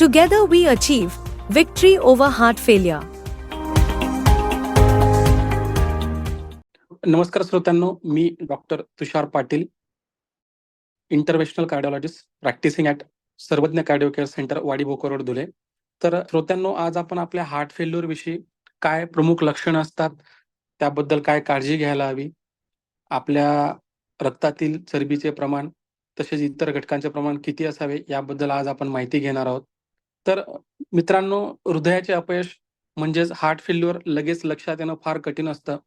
Together we achieve victory over heart failure. नमस्कार श्रोत्यांनो, मी doctor Tushar Patil, interventional cardiologist practising at Sarvagya cardio care centre, Wadi Bhokar road, Dhule. तर श्रोत्यांनो, आज आपण आपल्या हार्ट फेल्युअर विषयी काय प्रमुख लक्षणं असतात, त्याबद्दल काय काळजी घ्यायला हवी, आपल्या रक्तातील चरबीचे प्रमाण तसेच इतर घटकांचे प्रमाण किती असावे याबद्दल आज आपण माहिती घेणार आहोत. तर मित्रांनो, हृदयाचे अपयश म्हणजेच हार्ट फेल्युअर लगेच लक्षात येणं फार कठीण असतं.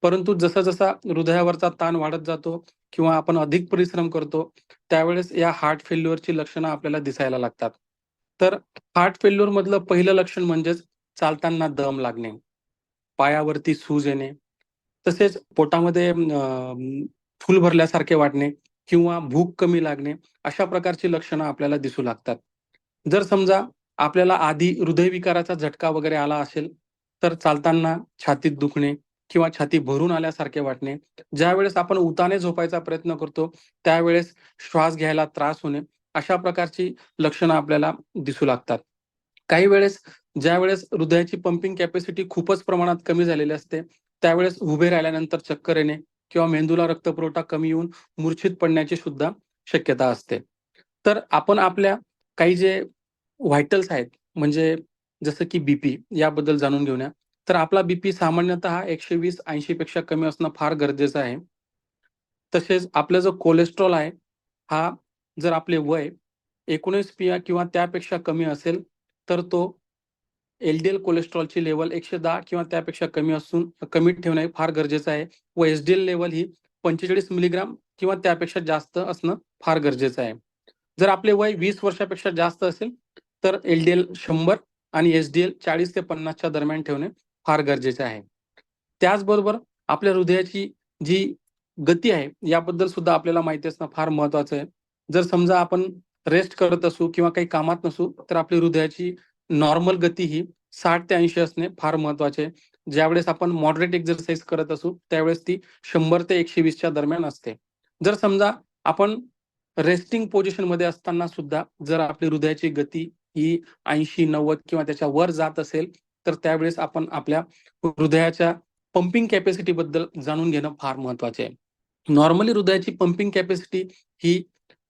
परंतु जसा जसा हृदयावरचा ताण वाढत जातो किंवा आपण अधिक परिश्रम करतो, त्यावेळेस या हार्ट फेल्युअरची लक्षणं आपल्याला दिसायला लागतात. तर हार्ट फेल्युअर मधलं पहिलं लक्षण म्हणजेच चालताना दम लागणे, पायावरती सूज येणे, तसेच पोटामध्ये फूल भरल्यासारखे वाटणे किंवा भूक कमी लागणे, अशा प्रकारची लक्षणं आपल्याला दिसू लागतात. जर समजा आपल्याला आधी हृदयविकाराचा झटका वगैरे आला असेल, तर चालताना छातीत दुखणे किंवा छाती भरून आल्यासारखे वाटणे, ज्यावेळेस आपण उताने झोपायचा प्रयत्न करतो, त्यावेळेस श्वास घ्यायला त्रास होणे, अशा प्रकारची लक्षणं आपल्याला दिसू लागतात. काही वेळेस ज्यावेळेस हृदयाची पंपिंग कॅपॅसिटी खूपच प्रमाणात कमी झालेली असते, त्यावेळेस उभे राहिल्यानंतर चक्कर येणे किंवा मेंदूला रक्तपुरवठा कमी येऊन मूर्छित पडण्याची सुद्धा शक्यता असते. तर आपण आपल्या काही जे व्हायटल्स आहेत, म्हणजे जसं की बीपी याबद्दल जाणून घेऊया. तर आपला बीपी सामान्यतः 120-80 पेक्षा कमी असणं फार गरजेचं आहे. तसेच आपला जो कोलेस्ट्रॉल आहे, हा जर आपले वय 19 किंवा त्यापेक्षा कमी असेल, तर तो एलडीएल कोलेस्ट्रॉलची लेवल 110 किंवा त्यापेक्षा कमी ठेवणे फार गरजेचं आहे व एसडीएल लेवल ही 45 मिलीग्राम किंवा त्यापेक्षा जास्त असणं फार गरजेचं आहे. जर आपले वय 20 वर्षापेक्षा जास्त असेल, तर एलडीएल 100 आणि एसडीएल 40 ते 50 दरम्यान ठेवणे फार गरजेचे आहे. त्याचबरोबर आपल्या हृदयाची जी गती आहे, याबद्दल सुद्धा आपल्याला माहिती असणं फार महत्वाचं आहे. जर समजा आपण रेस्ट करत असू किंवा काही कामात नसू, तर आपली हृदयाची नॉर्मल गती ही 60 ते 80 असणे फार महत्वाचे आहे. ज्यावेळेस आपण मॉडरेट एक्सरसाइज करत असू, त्यावेळेस ती 100 ते 120 दरम्यान असते. जर समजा आपण रेस्टिंग पोझिशनमध्ये असताना सुद्धा जर आपली हृदयाची गती ही 80-90 किंवा त्याच्या वर जात असेल, तर त्यावेळेस आपण आपल्या हृदयाच्या पंपिंग कॅपॅसिटी बद्दल जाणून घेणं फार महत्वाचे आहे. नॉर्मली हृदयाची पंपिंग कॅपॅसिटी ही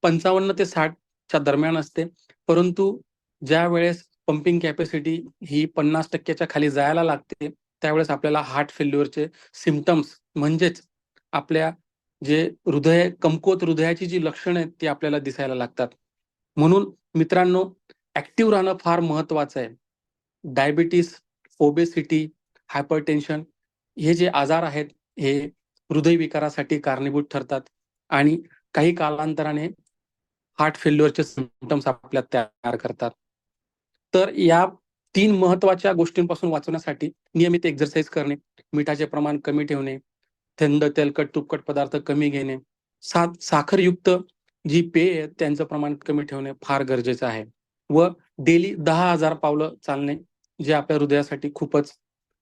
55 ते 60 दरम्यान असते. परंतु ज्यावेळेस पंपिंग कॅपॅसिटी ही 50% खाली जायला लागते, त्यावेळेस आपल्याला हार्ट फेल्युअरचे सिम्प्टम्स म्हणजेच आपल्या जे कमकुवत हृदयाची जी लक्षणं आहेत, ती आपल्याला दिसायला लागतात. म्हणून मित्रांनो, ॲक्टिव्ह राहणं फार महत्वाचं आहे. डायबिटीस, ओबेसिटी, हायपरटेन्शन हे जे आजार आहेत, हे हृदयविकारासाठी कारणीभूत ठरतात आणि काही कालांतराने हार्ट फेल्युअरचे सिम्प्टम्स आपल्यात तयार करतात. तर या 3 महत्त्वाच्या गोष्टींपासून वाचवण्यासाठी नियमित एक्सरसाइज करणे, मिठाचे प्रमाण कमी ठेवणे, थंड, तेलकट, तुपकट पदार्थ कमी घेणे, साखरयुक्त जी पेय आहेत त्यांचं प्रमाण कमी ठेवणे फार गरजेचं आहे व डेली 10,000 पावलं चालणे, जे आपल्या हृदयासाठी खूपच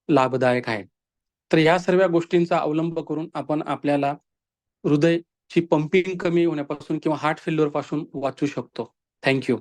लाभदायक आहे. तर या सर्व गोष्टींचा अवलंब करून आपण आपल्याला हृदयची पंपिंग कमी होण्यापासून किंवा हार्ट फेल्युअर पासून वाचू शकतो. Thank you.